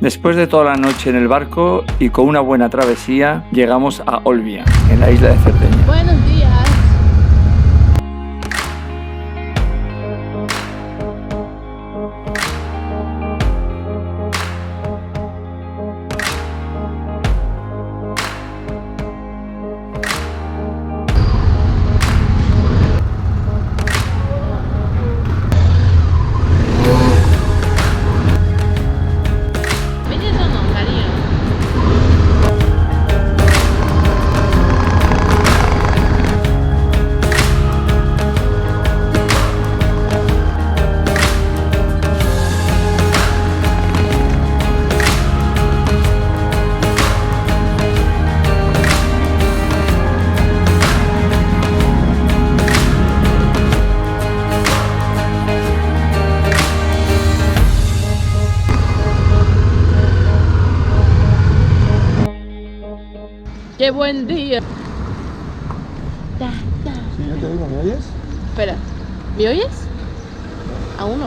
Después de toda la noche en el barco y con una buena travesía, llegamos a Olbia, en la isla de Cerdeña. Buenos días. ¡Qué buen día! Sí, yo te digo, ¿me oyes? Espera, ¿me oyes? Aún no.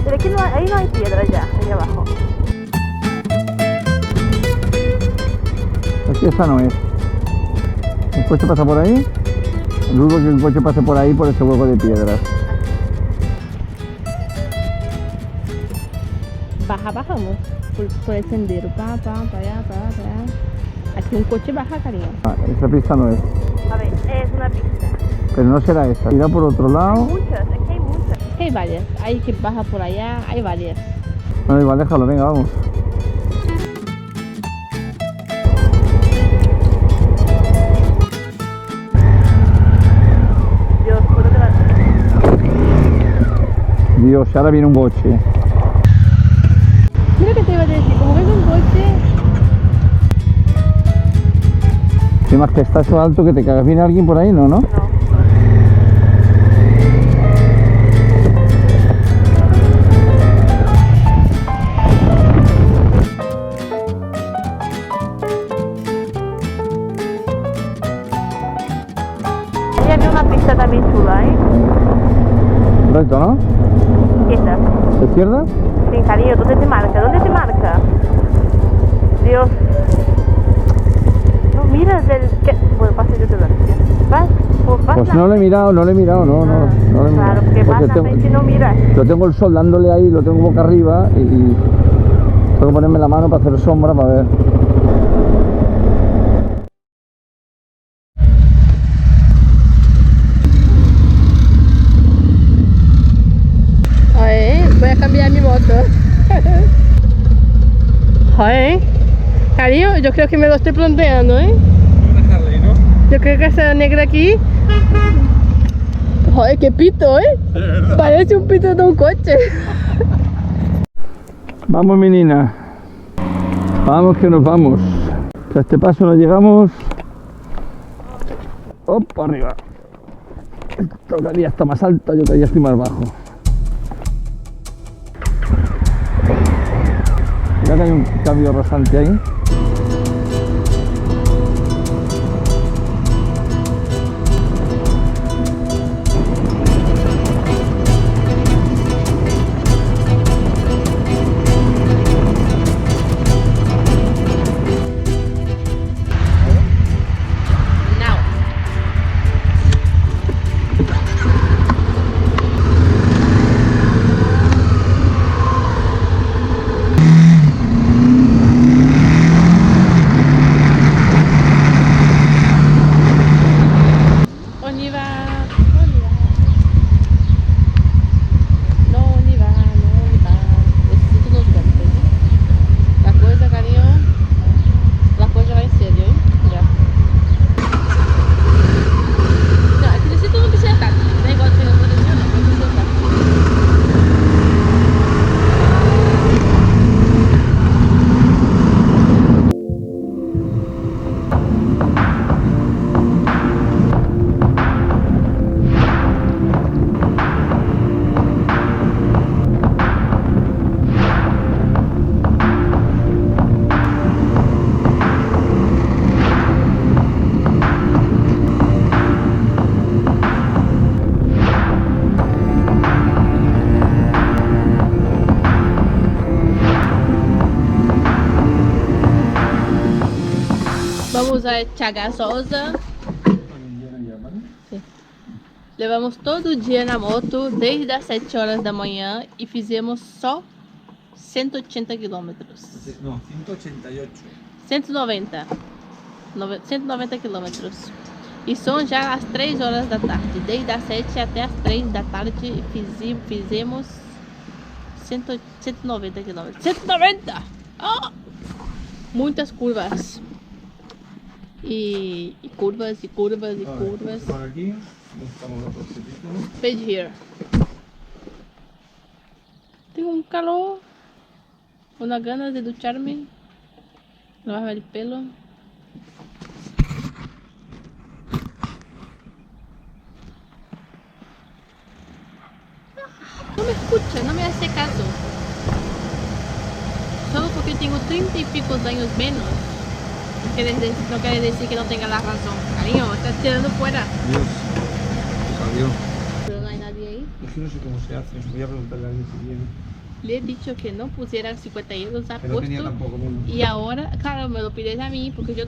Pero aquí no, ahí no hay piedra ya, ahí abajo. Aquí esa no es. ¿El coche pasa por ahí? Dudo que el coche pase por ahí por ese hueco de piedras. Bajamos por el sendero, para allá. Aquí un coche baja, cariño. Ah, esa pista no es. A ver, es una pista. Pero no será esa. Irá por otro lado. Muchas, aquí hay muchas. Hay varias, hay que baja por allá, hay varias. Bueno, igual déjalo, venga, vamos. Dios, juro que la... Dios, ahora viene un coche. Mira que te iba a decir, como ves un coche, Encima que está eso alto que te cagas. ¿Viene alguien por ahí? No, ¿no? No. Ahí había una pista también chula, ¿eh? Recto, ¿no? Esta. ¿De izquierda? Sí, cariño, ¿dónde te marca? ¿Dónde te marca? Dios. No miras del... ¿Qué? Bueno, pasa yo te lo decía. ¿Vas? Pues no lo he mirado, no lo he mirado, no lo he mirado. Claro, que vas Porque a ver si no miras. lo tengo el sol dándole ahí, lo tengo boca arriba y tengo que ponerme la mano para hacer sombra para ver. voy a cambiar mi moto. Joder, cariño, yo creo que me lo estoy planteando, ¿eh? Yo creo que esa negra aquí... Joder, qué pito, ¿eh? Parece un pito de un coche. Vamos, menina. Vamos que nos vamos. A este paso no llegamos. Opa, arriba. Cada día está más alto, yo cada día estoy más bajo. Mira que hay un cambio rasante ahí. é Chagasosa. Sim. Levamos todo o dia na moto, desde as 7 horas da manhã, e fizemos só 180 quilômetros. No, 188. 190. 190 quilômetros. E são já as 3 horas da tarde. Desde as 7 até as 3 da tarde fizemos 190 quilômetros. 190! Oh! Muitas curvas. E curvas, e curvas, e curvas. Por aquí, buscamos otro sitio. Page here. Tengo un calor. Una ganas de ducharme. Lavarme el pelo. No me escucha, no me hace caso. Solo porque tengo 30 y pico años menos. No quiere decir que no tenga la razón. Cariño, estás tirando fuera. Dios, salió. Pero no hay nadie ahí. Es que no sé cómo se hace. Voy a preguntarle a alguien si viene. Le he dicho que no pusieran 50 euros a Que no tenía tampoco menos. y ahora, claro, me lo pides a mí porque yo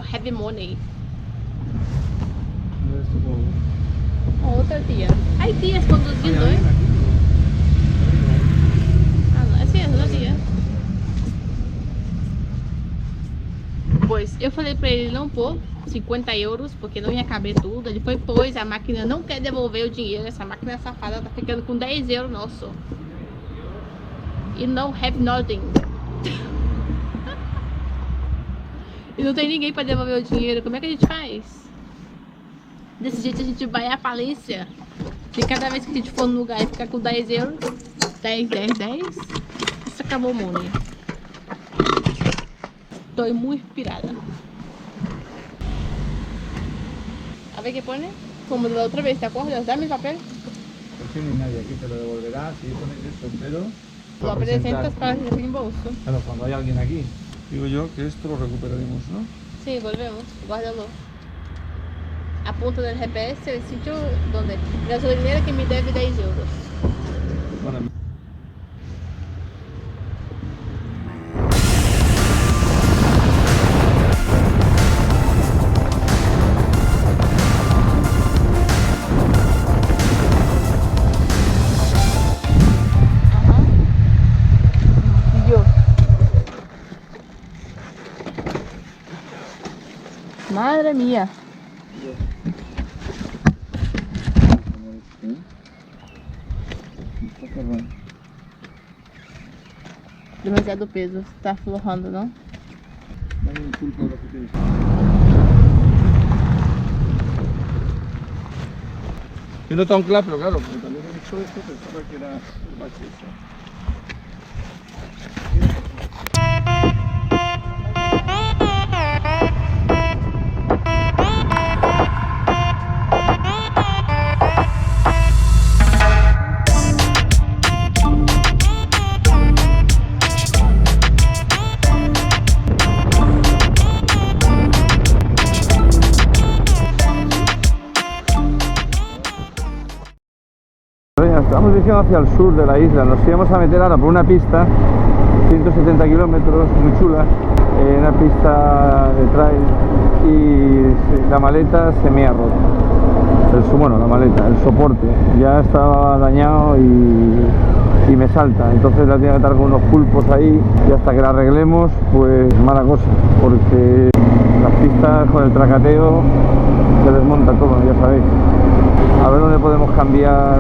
have money. No es como... Otra tía. Hay tías conduciendo, ¿eh? Ah, no, essa é a tía. Pois eu falei pra ele não pôr 50 euros porque não ia caber tudo. Ele foi pôs, a máquina não quer devolver o dinheiro. Essa máquina safada tá ficando com 10 euros nosso. E não have nothing. E não tem ninguém pra devolver o dinheiro. Como é que a gente faz? Desse jeito a gente vai à falência. E cada vez que a gente for no lugar e ficar com 10 euros, 10, 10, 10, isso acabou o mundo. Estoy muy inspirada. A ver qué pone. Como de la otra vez, ¿te acuerdas? Dame el papel. Es que no hay nadie aquí, te lo devolverá. Si pones esto, pero... Lo presentas para el reembolso. Claro, cuando hay alguien aquí. Digo yo que esto lo recuperaremos, ¿no? Sí, volvemos. Guárdalo. Apunta del GPS el sitio donde la gasolinera que me debe 10 euros. Bueno, Madre mía. Demasiado peso, está aflorando, não? Yo no tan claro, pero claro, porque también he dicho esto, pensaba que era el bache ese. Estamos dirigiendo hacia el sur de la isla, nos íbamos a meter ahora por una pista, 170 kilómetros, muy chula, una pista de trail y la maleta se me ha roto. Bueno, la maleta, el soporte, ya estaba dañado y me salta, entonces la tengo que atar con unos pulpos ahí y hasta que la arreglemos, pues mala cosa, porque las pistas con el tracateo se desmonta todo, ya sabéis. A ver dónde podemos cambiar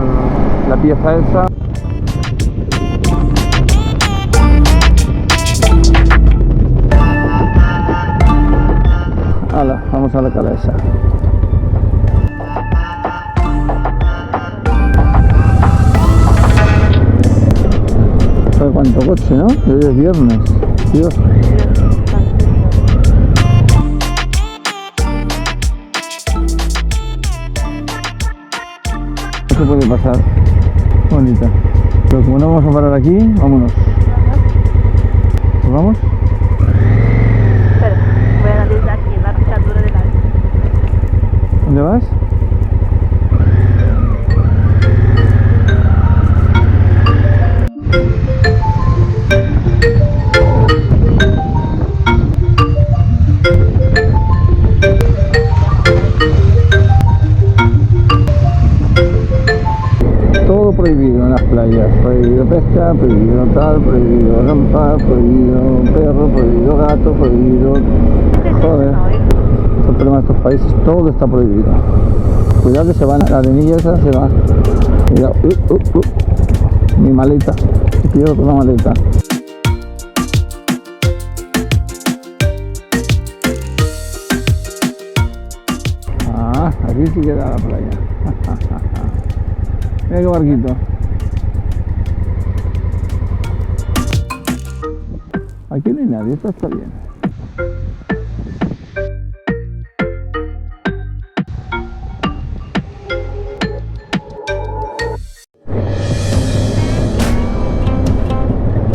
la pieza esa. Hala, vamos a la cala esa. Cuánto coche, ¿no? Hoy es viernes. Dios. Se puede pasar. Bonita. Pero como no vamos a parar aquí, vámonos. ¿Nos vamos? Espera, voy a analizar aquí la rachadura del aire. ¿Dónde vas? las playas. Prohibido pesca, prohibido tal, prohibido acampar, prohibido perro, prohibido gato, prohibido... Joder, el problema de estos países, todo está prohibido. Cuidado que se van, la arenilla esa se va. Cuidado, mi maleta, me pierdo con la maleta. Ah, aquí sí queda la playa. Mira qué barquito. Aquí no hay nadie, esto está bien.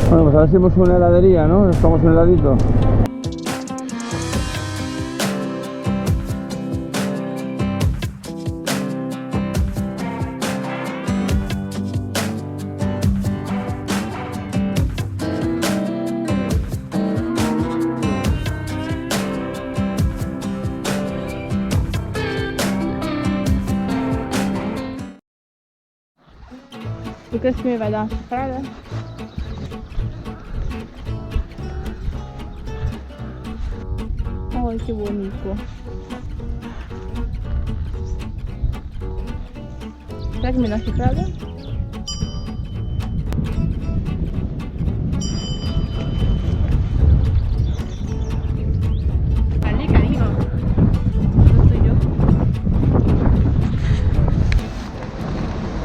Bueno, pues a ver si hemos una heladería, ¿no? Nos tomamos un heladito. ¿Tú crees que me va a dar chifrada? Ay, qué bonito. ¿Será que me da chifrada? Ali, cariño. ¿No soy yo?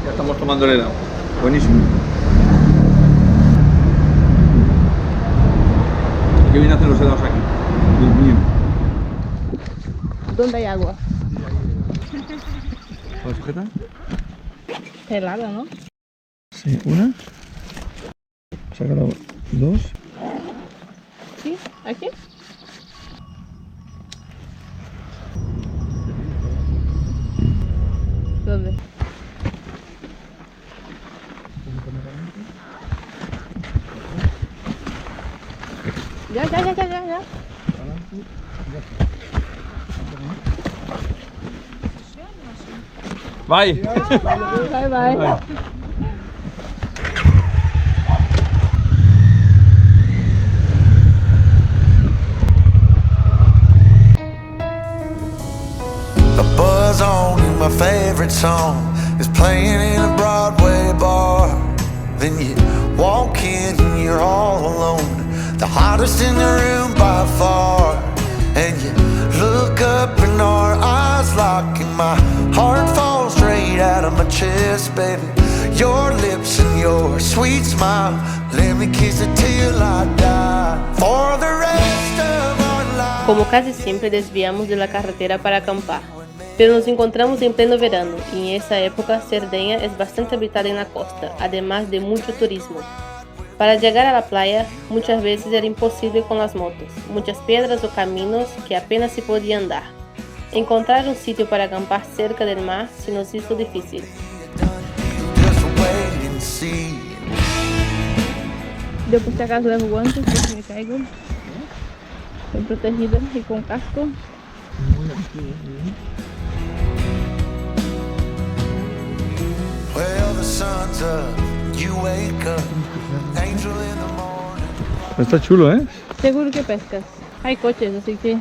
Ya estamos tomando el helado. Buenísimo. ¿Qué vienen a hacer los helados aquí? Dios mío. ¿Dónde hay agua? ¿Puedo sujetar? Helada, ¿no? Sí, una. Sácalo dos. Sí, aquí. ¿Dónde? Ya. Bye. Bye. A buzz on and my favorite song is playing in a Broadway bar. Then you walk in and you're all alone, the hottest in the room by far. And you look up and our eyes lock and my heart falls straight out of my chest, baby. Your lips and your sweet smile, let me kiss it till I die. For the rest of our lives. Como casi siempre desviamos de la carretera para acampar, pero nos encontramos en pleno verano y en esa época Cerdeña es bastante habitada en la costa, además de mucho turismo. Para llegar a la playa muchas veces era imposible con las motos, muchas piedras o caminos que apenas se podía andar. Encontrar un sitio para acampar cerca del mar se nos hizo difícil. Yo por si acaso levo guantes porque me caigo. Estoy protegida y con casco. Well, the sun's up, you wake up, angel in the morning. Está chulo, ¿eh? Seguro que pescas. Hay coches, así que...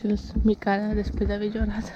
Dios, mi cara después de haber llorado.